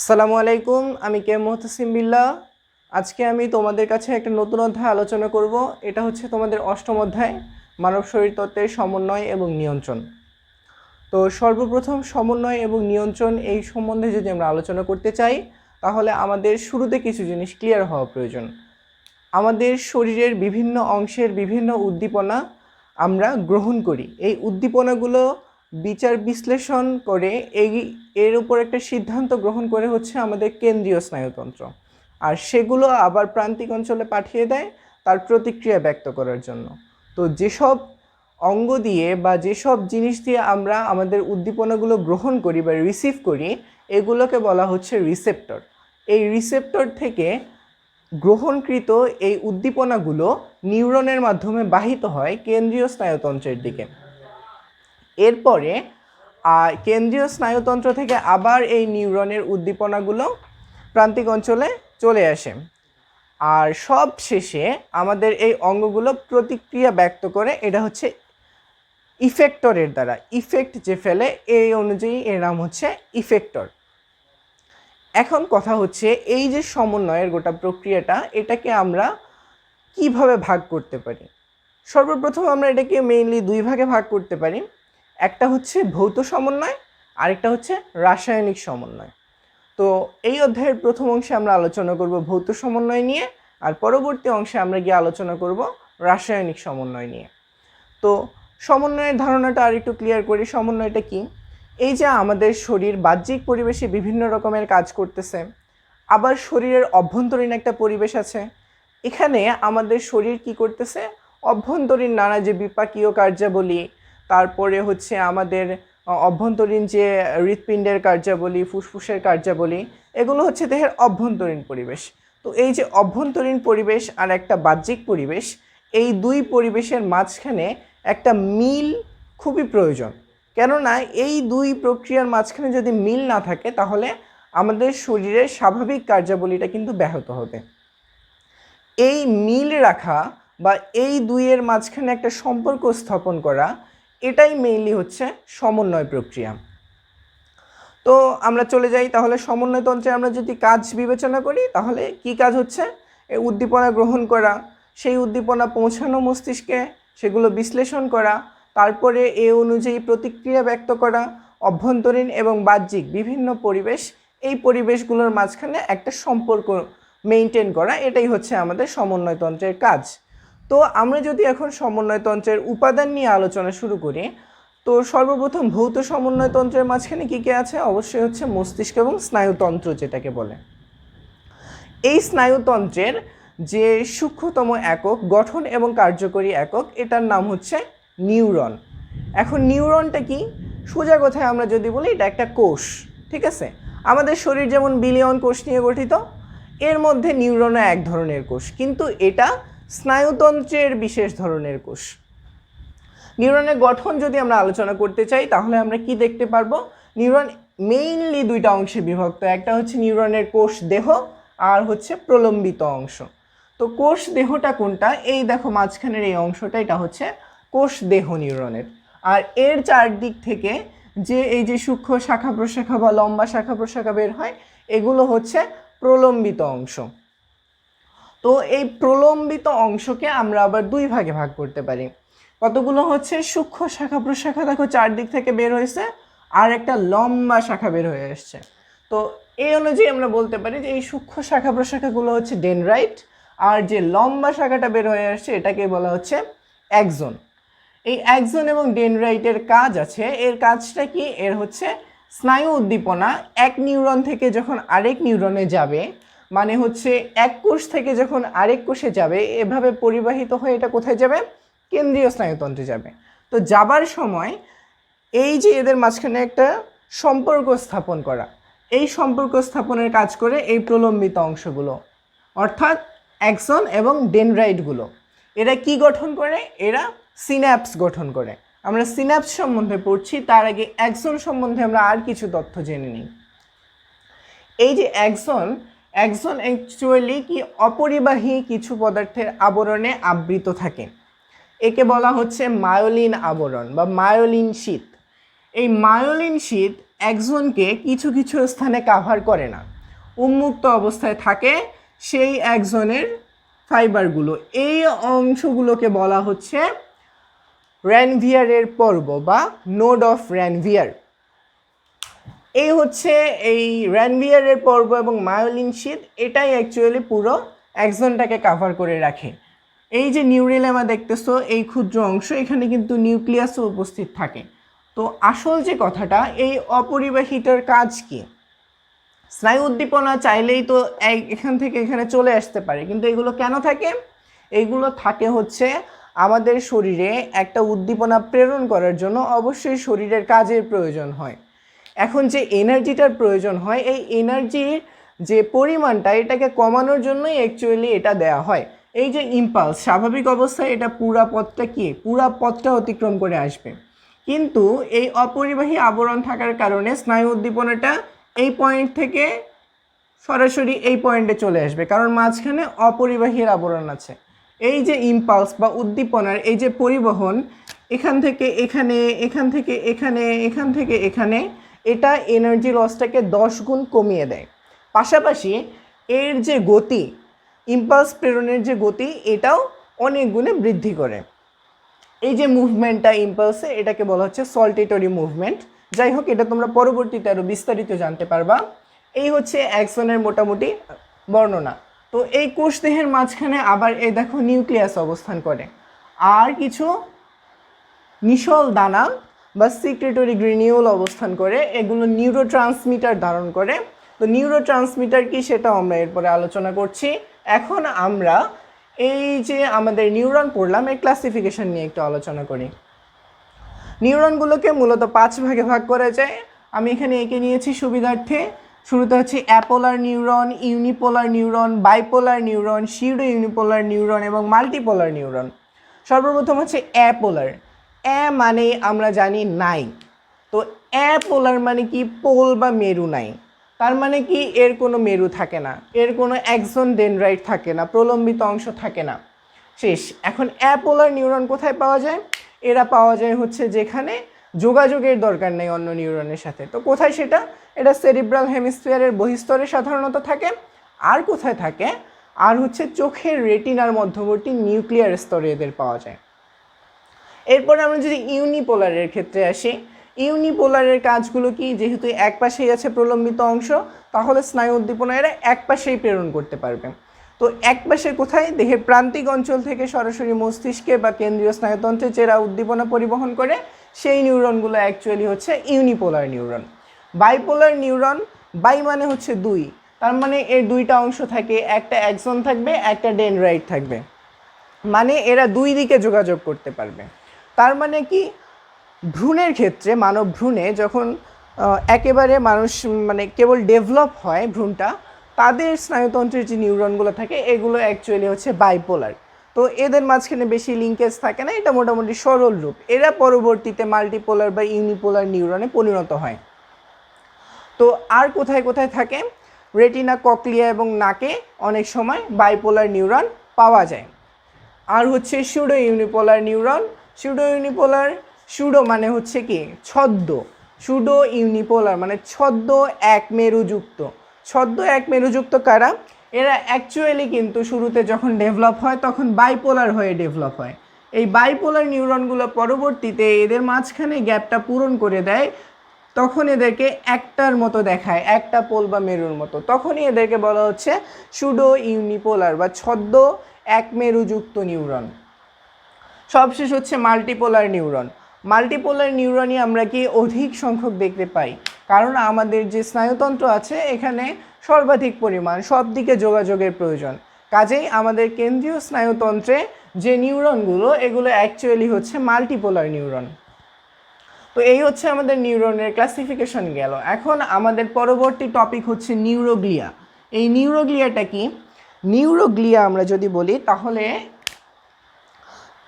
আসসালামু আলাইকুম, আমি কে মুহতাসিম বিল্লাহ। আজকে আমি তোমাদের কাছে একটা নতুন অধ্যায় আলোচনা করব। এটা হচ্ছে তোমাদের অষ্টম অধ্যায়, মানব শরীরতত্ত্বের সমন্বয় এবং নিয়ন্ত্রণ। তো সর্বপ্রথম সমন্বয় এবং নিয়ন্ত্রণ এই সম্বন্ধে যদি আমরা আলোচনা করতে চাই, তাহলে আমাদের শুরুতে কিছু জিনিস ক্লিয়ার হওয়া প্রয়োজন। আমাদের শরীরের বিভিন্ন অংশের বিভিন্ন উদ্দীপনা আমরা গ্রহণ করি। এই উদ্দীপনাগুলো বিচার বিশ্লেষণ করে এর উপর একটা সিদ্ধান্ত গ্রহণ করে হচ্ছে আমাদের কেন্দ্রীয় স্নায়ুতন্ত্র, আর সেগুলো আবার প্রান্তিক অঞ্চলে পাঠিয়ে দেয় তার প্রতিক্রিয়া ব্যক্ত করার জন্য। তো যেসব অঙ্গ দিয়ে বা যেসব জিনিস দিয়ে আমরা আমাদের উদ্দীপনাগুলো গ্রহণ করি বা রিসিভ করি, এগুলোকে বলা হচ্ছে রিসেপ্টর। এই রিসেপ্টর থেকে গ্রহণকৃত এই উদ্দীপনাগুলো নিউরনের মাধ্যমে বাহিত হয় কেন্দ্রীয় স্নায়ুতন্ত্রের দিকে। এরপরে কেন্দ্রীয় স্নায়ুতন্ত্র থেকে আবার এই নিউরনের উদ্দীপনাগুলো প্রান্তিক অঞ্চলে চলে আসে, আর সব শেষে আমাদের এই অঙ্গগুলো প্রতিক্রিয়া ব্যক্ত করে। এটা হচ্ছে ইফেক্টরের দ্বারা, ইফেক্ট যে ফেলে এই অনুযায়ী এর নাম হচ্ছে ইফেক্টর। এখন কথা হচ্ছে এই যে সমন্বয়ের গোটা প্রক্রিয়াটা, এটাকে আমরা কিভাবে ভাগ করতে পারি। সর্বপ্রথম আমরা এটাকে মেইনলি দুই ভাগে ভাগ করতে পারি। একটা হচ্ছে ভৌত সমন্বয়, আরেকটা হচ্ছে রাসায়নিক সমন্বয়। তো এই অধ্যায়ের প্রথম অংশে আমরা আলোচনা করব ভৌত সমন্বয় নিয়ে, আর পরবর্তী অংশে আমরা গিয়ে আলোচনা করব রাসায়নিক সমন্বয় নিয়ে। তো সমন্বয়ের ধারণাটা আর একটু ক্লিয়ার করি। সমন্বয়টা কি? এই যে আমাদের শরীর বাহ্যিক পরিবেশে বিভিন্ন রকমের কাজ করতেছে, আবার শরীরের অভ্যন্তরীণ একটা পরিবেশ আছে। এখানে আমাদের শরীর কি করতেছে, অভ্যন্তরীণ নানা যে বিপাকীয় কার্যাবলী, তারপরে হচ্ছে আমাদের অভ্যন্তরীণ যে হৃৎপিণ্ডের কার্যাবলী, ফুসফুসের কার্যাবলী, এগুলো হচ্ছে দেহের অভ্যন্তরীণ পরিবেশ। তো এই যে অভ্যন্তরীণ পরিবেশ আর একটা বাহ্যিক পরিবেশ, এই দুই পরিবেশের মাঝখানে একটা মিল খুবই প্রয়োজন। কেননা এই দুই প্রক্রিয়ার মাঝখানে যদি মিল না থাকে, তাহলে আমাদের শরীরের স্বাভাবিক কার্যাবলীটা কিন্তু ব্যাহত হবে। এই মিল রাখা বা এই দুইয়ের মাঝখানে একটা সম্পর্ক স্থাপন করা, এটাই মেইনলি হচ্ছে সমন্বয় প্রক্রিয়া। তো আমরা চলে যাই তাহলে সমন্বয়তন্ত্রে। আমরা যদি কাজ বিবেচনা করি, তাহলে কি কাজ হচ্ছে? এই উদ্দীপনা গ্রহণ করা, সেই উদ্দীপনা পৌঁছানো মস্তিষ্কে, সেগুলো বিশ্লেষণ করা, তারপরে এ অনুযায়ী প্রতিক্রিয়া ব্যক্ত করা, অভ্যন্তরীণ এবং বাহ্যিক বিভিন্ন পরিবেশ, এই পরিবেশগুলোর মাঝখানে একটা সম্পর্ক মেইনটেইন করা, এটাই হচ্ছে আমাদের সমন্বয়তন্ত্রের কাজ। তো আমরা যদি এখন সমন্বয়তন্ত্রের উপাদান নিয়ে আলোচনা শুরু করি, তো সর্বপ্রথম ভৌত সমন্বয়তন্ত্রের মাঝখানে কী কী আছে? অবশ্যই হচ্ছে মস্তিষ্ক এবং স্নায়ুতন্ত্র যেটাকে বলে। এই স্নায়ুতন্ত্রের যে সূক্ষ্মতম একক, গঠন এবং কার্যকরী একক, এটার নাম হচ্ছে নিউরন। এখন নিউরনটা কি? সোজা কথায় আমরা যদি বলি, এটা একটা কোষ, ঠিক আছে? আমাদের শরীর যেমন বিলিয়ন কোষ নিয়ে গঠিত, এর মধ্যে নিউরনও এক ধরনের কোষ, কিন্তু এটা স্নায়ুতন্ত্রের বিশেষ ধরনের কোষ। নিউরনের গঠন যদি আমরা আলোচনা করতে চাই, তাহলে আমরা কি দেখতে পারবো? নিউরন মেইনলি দুইটা অংশে বিভক্ত। একটা হচ্ছে নিউরনের কোষ দেহ, আর হচ্ছে প্রলম্বিত অংশ। তো কোষ দেহটা কোনটা? এই দেখো মাঝখানের এই অংশটা, এটা হচ্ছে কোষ দেহ নিউরনের। আর এর চারদিক থেকে যে এই যে সূক্ষ্ম শাখা প্রশাখা বা লম্বা শাখা প্রশাখা বের হয়, এগুলো হচ্ছে প্রলম্বিত অংশ। তো এই প্রলম্বিত অংশকে আমরা আবার দুই ভাগে ভাগ করতে পারি। কতগুলো হচ্ছে সূক্ষ্ম শাখা প্রশাখা, দেখো চারদিক থেকে বের হয়েছে, আর একটা লম্বা শাখা বের হয়ে আসছে। তো এই অনুযায়ী আমরা বলতে পারি যে এই সূক্ষ্ম শাখা প্রশাখাগুলো হচ্ছে ডেনড্রাইট, আর যে লম্বা শাখাটা বের হয়ে আসছে এটাকে বলা হচ্ছে অ্যাক্সন। এই অ্যাক্সন এবং ডেনড্রাইটের কাজ আছে। এর কাজটা কি? এর হচ্ছে স্নায়ু উদ্দীপনা এক নিউরন থেকে যখন আরেক নিউরনে যাবে, মানে হচ্ছে এক কোষ থেকে যখন আরেক কোষে যাবে, এভাবে পরিবাহিত হয়ে এটা কোথায় যাবে? কেন্দ্রীয় স্নায়ুতন্ত্রে যাবে। তো যাবার সময় এই যে এদের মাঝখানে একটা সম্পর্ক স্থাপন করা, এই সম্পর্ক স্থাপনের কাজ করে এই প্রলম্বিত অংশগুলো, অর্থাৎ অ্যাক্সন এবং ডেনড্রাইটগুলো। এরা কি গঠন করে? এরা সিন্যাপস গঠন করে। আমরা সিন্যাপস সম্বন্ধে পড়ছি, তার আগে অ্যাক্সন সম্বন্ধে আমরা আর কিছু তথ্য জেনে নিই। এই যে অ্যাক্সন অ্যাকচুয়ালি কি? অপরিবাহী কিছু পদার্থের আবরণে আবৃত থাকে। একে বলা হচ্ছে মায়োলিন আবরণ বা মায়োলিন শীট। এই মায়োলিন শীট অ্যাক্সনকে কিছু কিছু স্থানে কাভার করে না। উন্মুক্ত অবস্থায় থাকে সেই অ্যাক্সনের ফাইবারগুলো। এই অংশগুলোকে বলা হচ্ছে র্যানভিয়ারের পর্ব বা নোড অফ র্যানভিয়ার। এই হচ্ছে এই র্যানভিয়ারের পর্ব এবং মায়োলিন শীথ, এটাই অ্যাকচুয়ালি পুরো অ্যাক্সনটাকে কাভার করে রাখে। এই যে নিউরেলেমা দেখতেছো, এই ক্ষুদ্র অংশ, এখানে কিন্তু নিউক্লিয়াসও উপস্থিত থাকে। তো আসল যে কথাটা, এই অপরিবাহিতার কাজ কি? স্নায়ু উদ্দীপনা চাইলেই তো এখান থেকে এখানে চলে আসতে পারে, কিন্তু এগুলো কেন থাকে? এইগুলো থাকে হচ্ছে আমাদের শরীরে একটা উদ্দীপনা প্রেরণ করার জন্য অবশ্যই শরীরের কাজের প্রয়োজন হয়। এখন যে এনার্জিটার প্রয়োজন হয়, এই এনার্জির যে পরিমাণটা, এটাকে কমানোর জন্যই অ্যাকচুয়ালি এটা দেয়া হয়। এই যে ইম্পালস, স্বাভাবিক অবস্থায় এটা পুরা পথটা অতিক্রম করে আসবে, কিন্তু এই অপরিবাহী আবরণ থাকার কারণে স্নায়ু উদ্দীপনাটা এই পয়েন্ট থেকে সরাসরি এই পয়েন্টে চলে আসবে, কারণ মাঝখানে অপরিবাহীর আবরণ আছে। এই যে ইম্পালস বা উদ্দীপনার এই যে পরিবহন, এখান থেকে এখানে, এখান থেকে এখানে, এখান থেকে এখানে, এটা এনার্জি লসটাকে 10 গুণ কমিয়ে দেয়। পাশাপাশি এর যে গতি, ইম্পালস প্রেরণের যে গতি, এটাও অনেক গুণে বৃদ্ধি করে। এই যে মুভমেন্টটা ইম্পালসে, এটাকে বলা হচ্ছে সল্টেটরি মুভমেন্ট। যাই হোক, এটা তোমরা পরবর্তীতে আরও বিস্তারিত জানতে পারবা। এই হচ্ছে অ্যাক্সনের মোটামুটি বর্ণনা। তো এই কোষদেহের মাঝখানে আবার এই দেখো নিউক্লিয়াস অবস্থান করে, আর কিছু নিশল দানা বা সিক্রেটরি গ্রিনিউল অবস্থান করে, এগুলো নিউরোট্রান্সমিটার ধারণ করে। তো নিউরোট্রান্সমিটার কি, সেটাও আমরা এরপরে আলোচনা করছি। এখন আমরা এই যে আমাদের নিউরন পড়লাম, এর ক্লাসিফিকেশন নিয়ে একটু আলোচনা করি। নিউরনগুলোকে মূলত 5 ভাগে ভাগ করা যায়। আমি এখানে এঁকে নিয়েছি সুবিধার্থে। শুরুতে হচ্ছে apolar neuron, unipolar neuron, bipolar neuron, pseudo unipolar neuron এবং মাল্টিপোলার নিউরন। সর্বপ্রথম হচ্ছে অ্যাপোলার। মানে আমরা জানি নাই। তো অ্যাপোলার মানে কি? পোল বা মেরু নাই। তার মানে কি? এর কোনো মেরু থাকে না, এর কোনো অ্যাক্সন ডেনড্রাইট থাকে না, প্রলম্বিত অংশ থাকে না, শেষ। এখন অ্যাপোলার নিউরন কোথায় পাওয়া যায়? এরা পাওয়া যায় হচ্ছে যেখানে যোগাযোগের দরকার নেই অন্য নিউরনের সাথে। তো কোথায় সেটা? এটা সেরিব্রাল হেমিস্ফিয়ারের বহিস্তরে সাধারণত থাকে। আর কোথায় থাকে? আর হচ্ছে চোখের রেটিনার মধ্যবর্তী নিউক্লিয়ার স্তরে এদের পাওয়া যায়। এরপরে আমরা যদি ইউনিপোলারের ক্ষেত্রে আসি, ইউনিপোলারের কাজগুলো কি? যেহেতু এক পাশেই আছে প্রলম্বিত অংশ, তাহলে স্নায়ু উদ্দীপনা এরা এক পাশেই প্রেরণ করতে পারবে। তো এক পাশে কোথায়? দেহের প্রান্তিক অঞ্চল থেকে সরাসরি মস্তিষ্কে বা কেন্দ্রীয় স্নায়ুতন্ত্রে যেরা উদ্দীপনা পরিবহন করে, সেই নিউরনগুলো অ্যাকচুয়ালি হচ্ছে unipolar neuron. Bipolar neuron, bi মানে হচ্ছে 2, তার মানে এর 2টা অংশ থাকে, একটা অ্যাক্সন থাকবে, একটা ডেনড্রাইট থাকবে, মানে এরা 2 দিকে যোগাযোগ করতে পারবে। তার মানে কি? ভ্রূণের ক্ষেত্রে, মানব ভ্রূণে যখন একেবারে মানুষ মানে কেবল ডেভেলপ হয় ভ্রূণটা, তাদের স্নায়ুতন্ত্রের যে নিউরনগুলো থাকে, এগুলো অ্যাকচুয়ালি হচ্ছে বাইপোলার। তো এদের মাঝখানে বেশি লিঙ্কেজ থাকে না, এটা মোটামুটি সরল রূপ। এরা পরবর্তীতে মাল্টিপোলার বা ইউনিপোলার নিউরনে পরিণত হয়। তো আর কোথায় কোথায় থাকে? রেটিনা, ককলিয়া এবং নাকে অনেক সময় বাইপোলার নিউরন পাওয়া যায়। আর হচ্ছে সুডো ইউনিপোলার নিউরন। সুডো মানে হচ্ছে কি? ছদ্ম। সুডো ইউনিপোলার মানে ছদ্ম এক মেরুযুক্ত। ছদ্ম এক মেরুযুক্ত কারা? এরা অ্যাকচুয়ালি কিন্তু শুরুতে যখন ডেভেলপ হয় তখন বাইপোলার হয়ে ডেভেলপ হয়। এই বাইপোলার নিউরনগুলো পরবর্তীতে এদের মাঝখানে গ্যাপটা পূরণ করে দেয়, তখন এদেরকে একটার মতো দেখায়, একটা পোল বা মেরুর মতো। তখনই এদেরকে বলা হচ্ছে সুডো ইউনিপোলার বা ছদ্ম এক মেরুযুক্ত নিউরন। সবশেষ হচ্ছে মাল্টিপোলার নিউরন। মাল্টিপোলার নিউরনই আমরা কি অধিক সংখ্যক দেখতে পাই, কারণ আমাদের যে স্নায়ুতন্ত্র আছে এখানে সর্বাধিক পরিমাণ সব দিকে যোগাযোগের প্রয়োজন। কাজেই আমাদের কেন্দ্রীয় স্নায়ুতন্ত্রে যে নিউরনগুলো, এগুলো অ্যাকচুয়ালি হচ্ছে মাল্টিপোলার নিউরন। তো এই হচ্ছে আমাদের নিউরনের ক্লাসিফিকেশন গেল। এখন আমাদের পরবর্তী টপিক হচ্ছে নিউরোগ্লিয়া। এই নিউরোগ্লিয়াটা কি? নিউরোগ্লিয়া আমরা যদি বলি, তাহলে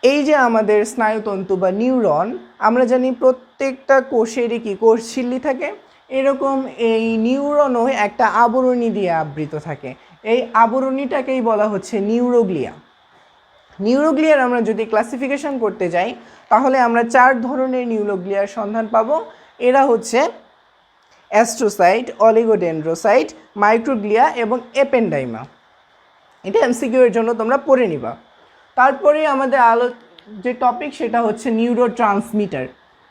এই যে আমাদের স্নায়ুতন্তু বা নিউরন, আমরা জানি প্রত্যেকটা কোষেরই কি কোষঝিল্লি থাকে, এরকম এই নিউরনও একটা আবরণী দিয়ে আবৃত থাকে। এই আবরণীটাকেই বলা হচ্ছে নিউরোগ্লিয়া। নিউরোগ্লিয়ার আমরা যদি ক্লাসিফিকেশন করতে যাই, তাহলে আমরা 4 ধরনের নিউরোগ্লিয়ার সন্ধান পাবো। এরা হচ্ছে অ্যাস্ট্রোসাইট, অলিগোডেন্ড্রোসাইট, মাইক্রোগ্লিয়া এবং এপেন্ডাইমা। এটা এমসিকিউ এর জন্য তোমরা পড়ে নিবা। তারপরে আমাদের যে টপিক সেটা হচ্ছে নিউরোট্রান্সমিটার।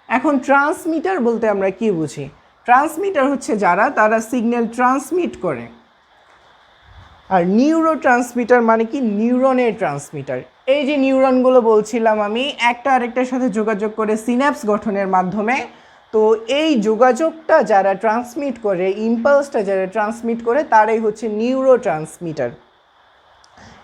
এখন ট্রান্সমিটার বলতে আমরা কি বুঝি? ট্রান্সমিটার হচ্ছে তারা সিগন্যাল ট্রান্সমিট করে। আর নিউরোট্রান্সমিটার মানে কি? নিউরনের ট্রান্সমিটার। এই যে নিউরনগুলো বলছিলাম আমি, একটা আরেকটার সাথে যোগাযোগ করে সিন্যাপস গঠনের মাধ্যমে, তো এই যোগাযোগটা যারা ট্রান্সমিট করে, ইম্পালসটা যারা ট্রান্সমিট করে, তারাই হচ্ছে নিউরোট্রান্সমিটার।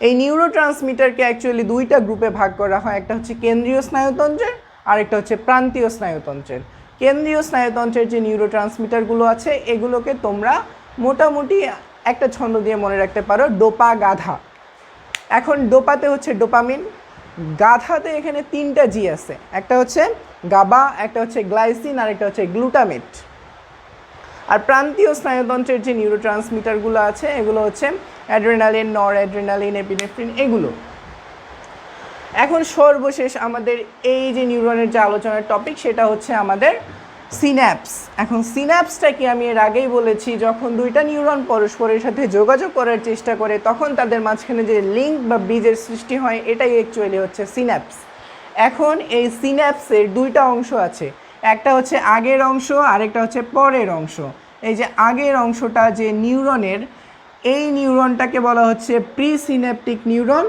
এই নিউরোট্রান্সমিটারকে অ্যাকচুয়ালি দুইটা গ্রুপে ভাগ করা হয়, একটা হচ্ছে কেন্দ্রীয় স্নায়ুতন্ত্রের আর একটা হচ্ছে প্রান্তীয় স্নায়ুতন্ত্রের। কেন্দ্রীয় স্নায়ুতন্ত্রের যে নিউরোট্রান্সমিটারগুলো আছে এগুলোকে তোমরা মোটামুটি একটা ছন্দ দিয়ে মনে রাখতে পারো, ডোপা গাধা। এখন ডোপাতে হচ্ছে ডোপামিন, গাধাতে এখানে 3টা জি আছে, একটা হচ্ছে গাবা, একটা হচ্ছে গ্লাইসিন আর একটা হচ্ছে গ্লুটামেট। আর প্রান্তীয় স্নায়ুতন্ত্রের যে নিউরোট্রান্সমিটারগুলো আছে এগুলো হচ্ছে অ্যাড্রেনালিন, নর অ্যাড্রেনালিন, এপিনেফ্রিন, এগুলো। এখন সর্বশেষ আমাদের এই যে নিউরনের যে আলোচনার টপিক সেটা হচ্ছে আমাদের সিন্যাপস। এখন সিন্যাপসটা কি আমি এর আগেই বলেছি, যখন দুইটা নিউরন পরস্পরের সাথে যোগাযোগ করার চেষ্টা করে তখন তাদের মাঝখানে যে লিঙ্ক বা ব্রিজের সৃষ্টি হয় এটাই অ্যাকচুয়ালি হচ্ছে সিন্যাপস। এখন এই সিন্যাপসের দুইটা অংশ আছে, একটা হচ্ছে আগের অংশ আরেকটা হচ্ছে পরের অংশ। এই যে আগের অংশটা যে নিউরনের, এই নিউরনটাকে বলা হচ্ছে প্রি সিন্যাপটিক নিউরন,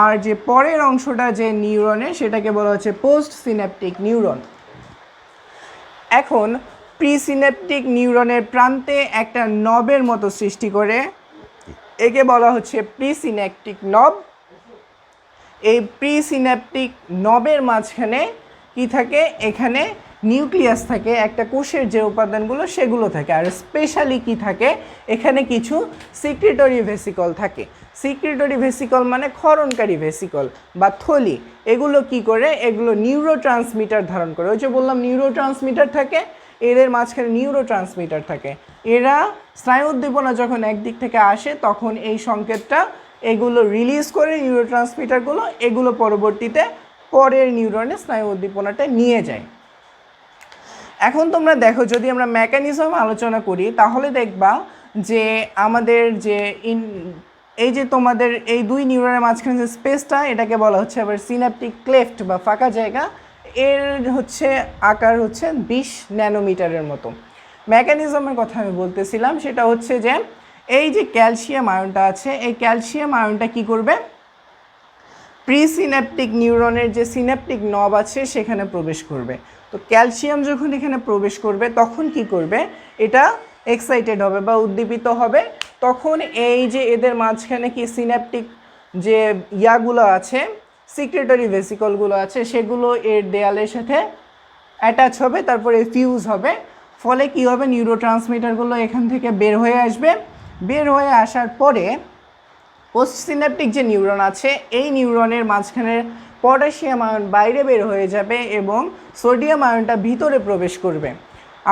আর যে পরের অংশটা যে নিউরনের সেটাকে বলা হচ্ছে পোস্ট সিন্যাপটিক নিউরন। এখন প্রি সিন্যাপটিক নিউরনের প্রান্তে একটা নবের মতো সৃষ্টি করে, একে বলা হচ্ছে প্রি সিন্যাপটিক নব। এই প্রি সিন্যাপটিক নবের মাঝখানে কি থাকে? এখানে নিউক্লিয়াস থাকে, একটা কোষের যে উপাদানগুলো সেগুলো থাকে। আর স্পেশালি কি থাকে? এখানে কিছু সিক্রেটরি ভেসিকল থাকে। সিক্রেটরি ভেসিকল মানে ক্ষরণকারী ভেসিকল বা থলি। এগুলো কি করে? এগুলো নিউরোট্রান্সমিটার ধারণ করে। ওই যে বললাম নিউরোট্রান্সমিটার থাকে, এদের মাঝখানে নিউরোট্রান্সমিটার থাকে। এরা স্নায়ু উদ্দীপনা যখন একদিক থেকে আসে তখন এই সংকেতটা এগুলো রিলিজ করে, নিউরোট্রান্সমিটারগুলো, এগুলো পরবর্তীতে পরের নিউরনে স্নায়ু উদ্দীপনাটা নিয়ে যায়। এখন তোমরা দেখো, যদি আমরা মেকানিজম আলোচনা করি তাহলে দেখবা যে আমাদের যে এই যে তোমাদের এই দুই নিউরনের মাঝখানে যে স্পেসটা, এটাকে বলা হচ্ছে আবার সিন্যাপটিক ক্লেফট বা ফাঁকা জায়গা। এর হচ্ছে আকার হচ্ছে 20 ন্যানোমিটারের মতো। মেকানিজমের কথা আমি বলতেছিলাম, সেটা হচ্ছে যে এই যে ক্যালসিয়াম আয়নটা আছে, এই ক্যালসিয়াম আয়নটা কি করবে? প্রি সিন্যাপটিক নিউরনের যে সিন্যাপটিক নব আছে সেখানে প্রবেশ করবে। তো ক্যালসিয়াম যখন এখানে প্রবেশ করবে তখন কি করবে? এটা এক্সাইটেড হবে বা উদ্দীপিত হবে। তখন এই যে এদের মাঝখানে কি সিন্যাপটিক যে ইয়াগুলো আছে, সিক্রেটরি ভেসিকলগুলো আছে, সেগুলো এর দেয়ালের সাথে অ্যাটাচ হবে, তারপরে ফিউজ হবে। ফলে কি হবে? নিউরোট্রান্সমিটারগুলো এখান থেকে বের হয়ে আসবে। বের হয়ে আসার পরে পোস্ট সিন্যাপটিক যে নিউরন আছে, এই নিউরনের মাঝখানে পটাশিয়াম আয়ন বাইরে বের হয়ে যাবে এবং সোডিয়াম আয়নটা ভিতরে প্রবেশ করবে।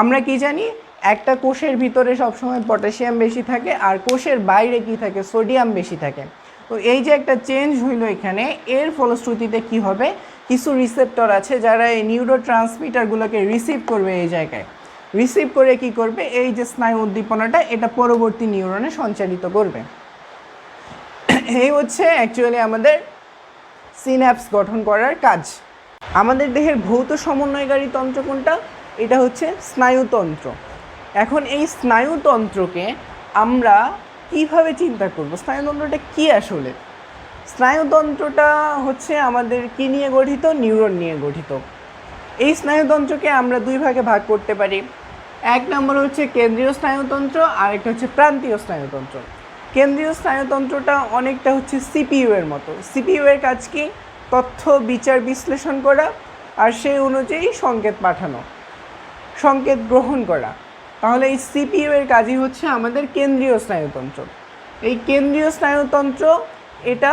আমরা কি জানি? একটা কোষের ভিতরে সবসময় পটাশিয়াম বেশি থাকে আর কোষের বাইরে কি থাকে? সোডিয়াম বেশি থাকে। তো এই যে একটা চেঞ্জ হইলো এখানে, এর ফলশ্রুতিতে কি হবে? কিছু রিসেপ্টর আছে যারা এই নিউরোট্রান্সমিটারগুলোকে রিসিভ করবে। এই জায়গায় রিসিভ করে কি করবে? এই যে স্নায়ু উদ্দীপনাটা এটা পরবর্তী নিউরনে সঞ্চারিত করবে। এই হচ্ছে অ্যাকচুয়ালি আমাদের সিন্যাপস গঠন করার কাজ। আমাদের দেহের ভৌত সমন্বয়কারী তন্ত্র কোনটা? এটা হচ্ছে স্নায়ুতন্ত্র। এখন এই স্নায়ুতন্ত্রকে আমরা কিভাবে চিন্তা করব? স্নায়ুতন্ত্রটা কি আসলে? স্নায়ুতন্ত্রটা হচ্ছে আমাদের কি নিয়ে গঠিত? নিউরন নিয়ে গঠিত। এই স্নায়ুতন্ত্রকে আমরা দুই ভাগে ভাগ করতে পারি। এক নম্বর হচ্ছে কেন্দ্রীয় স্নায়ুতন্ত্র আর একটা হচ্ছে প্রান্তীয় স্নায়ুতন্ত্র। কেন্দ্রীয় স্নায়ুতন্ত্রটা অনেকটা হচ্ছে সিপিইউ এর মতো। সিপিইউ এর কাজ কি? তথ্য বিচার বিশ্লেষণ করা আর সেই অনুযায়ী সংকেত পাঠানো, সংকেত গ্রহণ করা। তাহলে এই সিপিইউ এর কাজই হচ্ছে আমাদের কেন্দ্রীয় স্নায়ুতন্ত্র। এই কেন্দ্রীয় স্নায়ুতন্ত্র এটা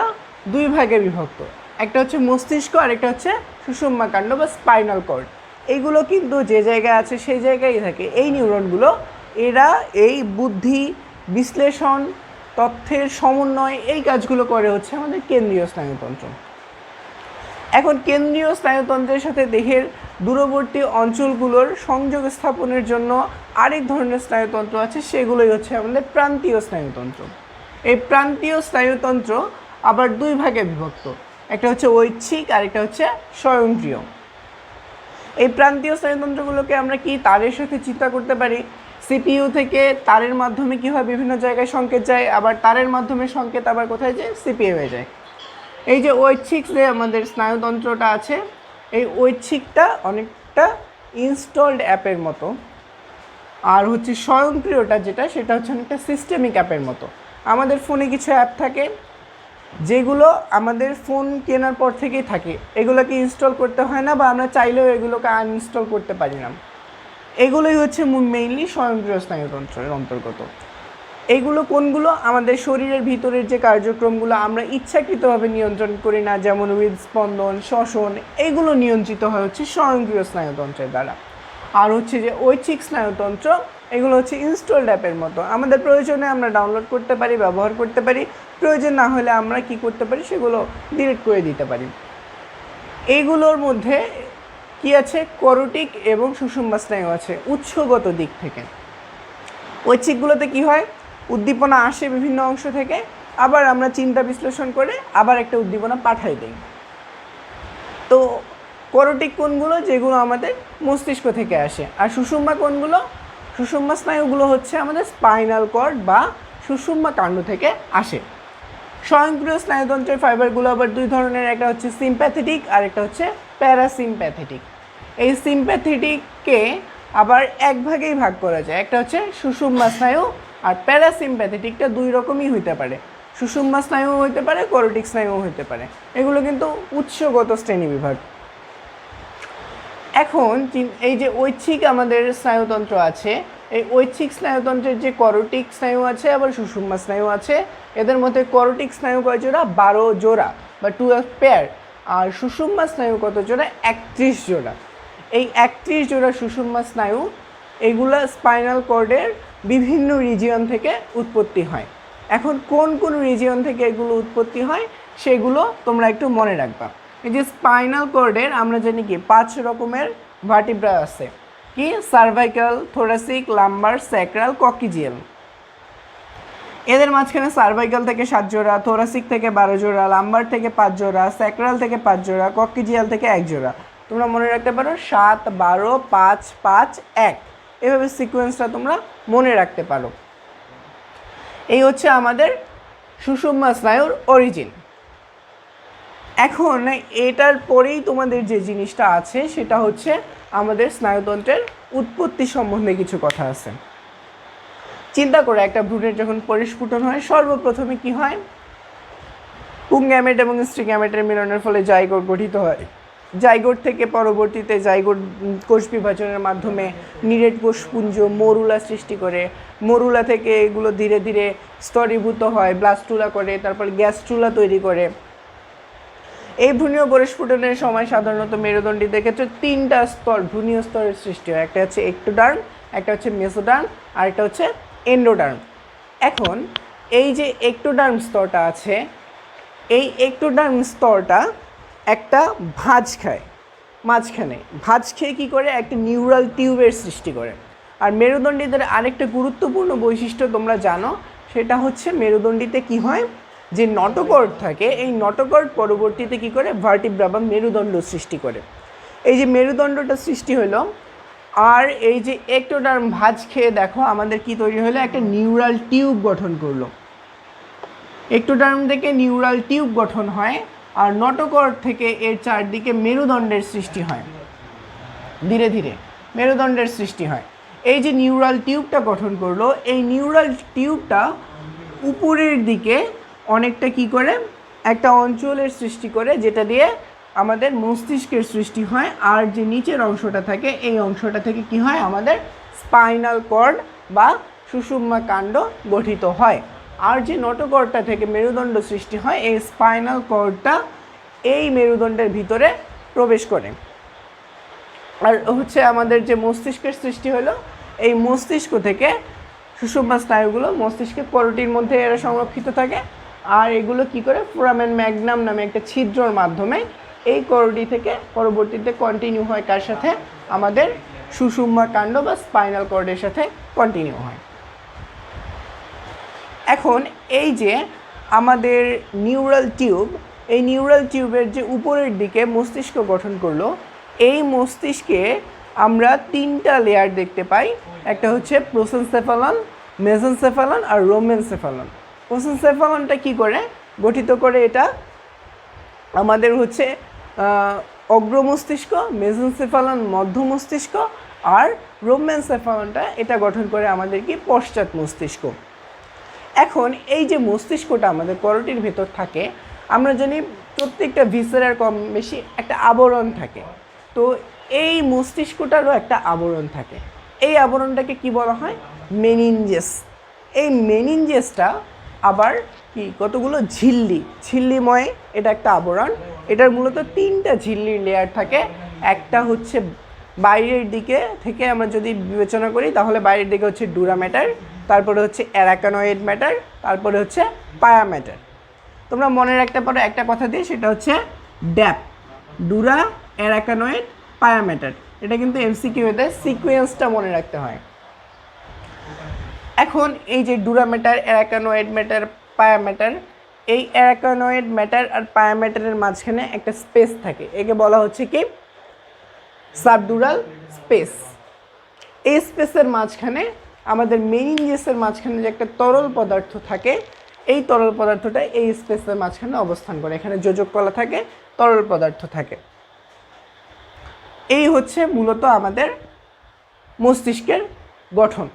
দুই ভাগে বিভক্ত, একটা হচ্ছে মস্তিষ্ক আর একটা হচ্ছে সুষুম্নাকাণ্ড বা স্পাইনাল কর্ড। এইগুলো কিন্তু যে জায়গায় আছে সেই জায়গায় থাকে। এই নিউরনগুলো এরা এই বুদ্ধি বিশ্লেষণ, তথ্যের সমন্বয়, এই কাজগুলো করে হচ্ছে আমাদের কেন্দ্রীয় স্নায়ুতন্ত্র। এখন কেন্দ্রীয় স্নায়ুতন্ত্রের সাথে দেহের দূরবর্তী অঞ্চলগুলোর সংযোগ স্থাপনের জন্য আরেক ধরনের স্নায়ুতন্ত্র আছে, সেগুলোই হচ্ছে আমাদের প্রান্তীয় স্নায়ুতন্ত্র। এই প্রান্তীয় স্নায়ুতন্ত্র আবার দুই ভাগে বিভক্ত, একটা হচ্ছে ঐচ্ছিক আর একটা হচ্ছে স্বয়ংক্রিয়। এই প্রান্তীয় স্নায়ুতন্ত্রগুলোকে আমরা কি তারের সাথে চিন্তা করতে পারি। সিপিইউ থেকে তারের মাধ্যমে কি হয়, বিভিন্ন জায়গায় সংকেত যায়, আবার তারের মাধ্যমে সংকেত আবার কোথায় যায়, সিপিইউ এ যায়। এই যে ঐচ্ছিক যে আমাদের স্নায়ুতন্ত্রটা আছে, এই ঐচ্ছিকটা অনেকটা ইনস্টলড অ্যাপের মতো, আর হচ্ছে স্বয়ংক্রিয়টা যেটা, সেটা হচ্ছে অনেকটা সিস্টেমিক অ্যাপের মতো। আমাদের ফোনে কিছু অ্যাপ থাকে যেগুলো আমাদের ফোন কেনার পর থেকেই থাকে, এগুলোকে ইনস্টল করতে হয় না বা আমরা চাইলেও এগুলোকে আনইনস্টল করতে পারি না। এগুলোই হচ্ছে মেইনলি স্বয়ংক্রিয় স্নায়ুতন্ত্রের অন্তর্গত। এইগুলো কোনগুলো, আমাদের শরীরের ভিতরের যে কার্যক্রমগুলো আমরা ইচ্ছাকৃতভাবে নিয়ন্ত্রণ করি না, যেমন হৃদস্পন্দন, শ্বসন, এইগুলো নিয়ন্ত্রিত হয় হচ্ছে স্বয়ংক্রিয় স্নায়ুতন্ত্রের দ্বারা। আর হচ্ছে যে ঐচ্ছিক স্নায়ুতন্ত্র, এগুলো হচ্ছে ইনস্টলড অ্যাপের মতো, আমাদের প্রয়োজনে আমরা ডাউনলোড করতে পারি, ব্যবহার করতে পারি, প্রয়োজন না হলে আমরা কি করতে পারি, সেগুলো ডিলিট করে দিতে পারি। এইগুলোর মধ্যে কি আছে, করোটিক এবং সুষুম্না স্নায়ু আছে উৎসগত দিক থেকে। ঐচ্ছিকগুলোতে কি হয়, উদ্দীপনা আসে বিভিন্ন অংশ থেকে, আবার আমরা চিন্তা বিশ্লেষণ করে আবার একটা উদ্দীপনা পাঠাই দিই। তো করোটিক কোনগুলো, যেগুলো আমাদের মস্তিষ্ক থেকে আসে। আর সুষুম্না কোনগুলো, সুষুম্না স্নায়ুগুলো হচ্ছে আমাদের স্পাইনাল কর্ড বা সুষুম্না কাণ্ড থেকে আসে। স্বয়ংক্রিয় স্নায়ুতন্ত্রের ফাইবারগুলো আবার দুই ধরনের, একটা হচ্ছে সিম্প্যাথেটিক আর একটা হচ্ছে প্যারাসিম্প্যাথেটিক। এই সিম্প্যাথেটিককে আবার এক ভাগেই ভাগ করা যায়, একটা হচ্ছে সুষুম্না স্নায়ু, আর প্যারাসিম্প্যাথেটিকটা দুই রকমই হইতে পারে, সুষুম্না স্নায়ুও হইতে পারে, করোটিক স্নায়ুও হইতে পারে। এগুলো কিন্তু উৎসগত শ্রেণীবিভাগ। এখন এই যে ঐচ্ছিক আমাদের স্নায়ুতন্ত্র আছে, এই ঐচ্ছিক স্নায়ুতন্ত্রের যে করোটিক স্নায়ু আছে আবার সুষুম্না স্নায়ু আছে, এদের মধ্যে করোটিক স্নায়ু কয় জোড়া, 12 জোড়া বা 12 পেয়ার, আর সুষুম্না স্নায়ু কত জোড়া, 31 জোড়া। এই 31 জোড়া সুষুম্না স্নায়ু, এগুলা স্পাইনাল কর্ডের বিভিন্ন রিজিয়ন থেকে উৎপত্তি হয়। এখন কোন কোন রিজিয়ন থেকে এগুলো উৎপত্তি হয় সেগুলো তোমরা একটু মনে রাখবা। এই যে স্পাইনাল কর্ডের আমরা জানি কি 5 রকমের ভার্টিব্রা আছে, কি, সার্ভাইকাল, থোরাসিক, লাম্বার, স্যাক্রাল, ককিজিয়াল। এদের মাঝখানে সার্ভাইকাল থেকে 7 জোড়া, থোরাসিক থেকে 12 জোড়া, লাম্বার থেকে 5 জোড়া, স্যাক্রাল থেকে 5 জোড়া, ককিজিয়াল থেকে 1 জোড়া। তোমরা মনে রাখতে পারো 7, 12, 5, 5, 1, এভাবে সিকোয়েন্সটা তোমরা মনে রাখতে পারো। এই হচ্ছে আমাদের সুষুম্না স্নায়ুর অরিজিন। এখন এটার পরেই তোমাদের যে জিনিসটা আছে সেটা হচ্ছে আমাদের স্নায়ুতন্ত্রের উৎপত্তি সম্বন্ধে কিছু কথা আছে। চিন্তা করে, একটা ভ্রূণের যখন পরিস্ফুটন হয়, সর্বপ্রথমে কি হয়, পুংগ্যামেট এবং স্ত্রী গ্যামেটের মিলনের ফলে জাইগোট গঠিত হয়। জাইগোট থেকে পরবর্তীতে জাইগোট কোষ বিভাজনের মাধ্যমে নিরেট কোষপুঞ্জ মরুলা সৃষ্টি করে, মরুলা থেকে এগুলো ধীরে ধীরে স্তরীভূত হয়, ব্লাস্টুলা করে, তারপর গ্যাস্ট্রুলা তৈরি করে। এই ভ্রূণীয় পরিস্ফুটনের সময় সাধারণত মেরুদণ্ডীদের ক্ষেত্রে 3টা স্তর, ভ্রূণীয় স্তরের সৃষ্টি হয়। একটা হচ্ছে এক্টোডার্ম, একটা হচ্ছে মেসোডার্ম, আর একটা হচ্ছে এন্ডোডার্ম। এখন এই যে এক্টোডার্ম স্তরটা আছে, এই এক্টোডার্ম স্তরটা একটা ভাঁজ খায়, মাঝখানে ভাঁজ খেয়ে কী করে, একটা নিউরাল টিউবের সৃষ্টি করে। আর মেরুদণ্ডীদের আরেকটা গুরুত্বপূর্ণ বৈশিষ্ট্য তোমরা জানো, সেটা হচ্ছে মেরুদণ্ডীতে কি হয়, যে নটোকর্ড থাকে, এই নটোকর্ড পরবর্তীতে কি করে, ভার্টিব্রা বা মেরুদণ্ড সৃষ্টি করে। এই যে মেরুদণ্ডটা সৃষ্টি হলো, আর এই যে এক্টোডার্ম ভাঁজ খেয়ে দেখো আমাদের কি তৈরি হলো, একটা নিউরাল টিউব গঠন করলো। এক্টোডার্ম থেকে নিউরাল টিউব গঠন হয়, আর নটোকর্ড থেকে এর চারদিকে মেরুদণ্ডের সৃষ্টি হয়, ধীরে ধীরে মেরুদণ্ডের সৃষ্টি হয়। এই যে নিউরাল টিউবটা গঠন করলো, এই নিউরাল টিউবটা উপরের দিকে অনেকটা কি করে, একটা অঞ্চলের সৃষ্টি করে, যেটা দিয়ে আমাদের মস্তিষ্কের সৃষ্টি হয়। আর যে নিচের অংশটা থাকে, এই অংশটা থেকে কি হয়, আমাদের স্পাইনাল কর্ড বা সুষুম্না কাণ্ড গঠিত হয়। আর যে নটোকর্ডটা থেকে মেরুদণ্ড সৃষ্টি হয়, এই স্পাইনাল কর্ডটা এই মেরুদণ্ডের ভিতরে প্রবেশ করে। আর হচ্ছে আমাদের যে মস্তিষ্কের সৃষ্টি হলো, এই মস্তিষ্ক থেকে সুষুম্না স্নায়ুগুলো মস্তিষ্কের করোটির মধ্যে এরা সংরক্ষিত থাকে, আর এগুলো কি করে, ফোরামেন ম্যাগনাম নামে একটা ছিদ্রর মাধ্যমে এই করোটি থেকে পরবর্তীতে কন্টিনিউ হয় কার সাথে, আমাদের সুষুম্না কাণ্ড বা স্পাইনাল কর্ডের সাথে কন্টিনিউ হয়। এখন এই যে আমাদের নিউরাল টিউব, এই নিউরাল টিউবের যে উপরের দিকে মস্তিষ্ক গঠন করলো, এই মস্তিষ্কে আমরা 3টা লেয়ার দেখতে পাই। একটা হচ্ছে প্রোসেনসেফালন, মেসেনসেফালন আর রোমেনসেফালন। প্রোসেনসেফালনটা কি করে গঠিত করে, এটা আমাদের হচ্ছে অগ্র মস্তিষ্ক, মেসেনসেফালন মধ্য মস্তিষ্ক আর রোমেনসেফালনটা এটা গঠন করে আমাদের কি পশ্চাৎ মস্তিষ্ক। এখন এই যে মস্তিষ্কটা আমাদের করোটির ভেতর থাকে, আমরা জানি প্রত্যেকটা ভিসেরার কম বেশি একটা আবরণ থাকে, তো এই মস্তিষ্কটারও একটা আবরণ থাকে। এই আবরণটাকে কি বলা হয়, মেনিনজেস। এই মেনিনজেসটা আবার কি কতগুলো ঝিল্লিময় এটা একটা আবরণ। এটার মূলত 3টা ঝিল্লির লেয়ার থাকে। একটা হচ্ছে বাইরের দিকে থেকে আমরা যদি বিবেচনা করি তাহলে বাইরের দিকে হচ্ছে ডুরা ম্যাটার, তারপরে হচ্ছে অ্যারাকানয়েড ম্যাটার, তারপরে হচ্ছে পায়া ম্যাটার। তোমরা মনে রাখতে পারো একটা কথা দিয়ে, সেটা হচ্ছে ড্যাপ, ডুরা, অ্যারাকানয়েড, পায়া ম্যাটার। এটা কিন্তু এমসিকিউতে সিকোয়েন্সটা মনে রাখতে হয়। এখন এই যে ডুরা ম্যাটার, অ্যারাকানয়েড ম্যাটার, পায়া ম্যাটার, এই অ্যারাকানয়েড ম্যাটার আর পায়া ম্যাটারের মাঝখানে একটা স্পেস থাকে, একে বলা হচ্ছে কি সাবডুরাল স্পেস। এই স্পেসের মাঝখানে আমাদের মেনিনজেসের মাঝখানে যে একটা তরল পদার্থ থাকে, এই তরল পদার্থটা এই স্পেসের মাঝখানে অবস্থান করে। এখানে যোজক কলা থাকে, তরল পদার্থ থাকে। এই হচ্ছে মূলত আমাদের মস্তিষ্কের গঠন।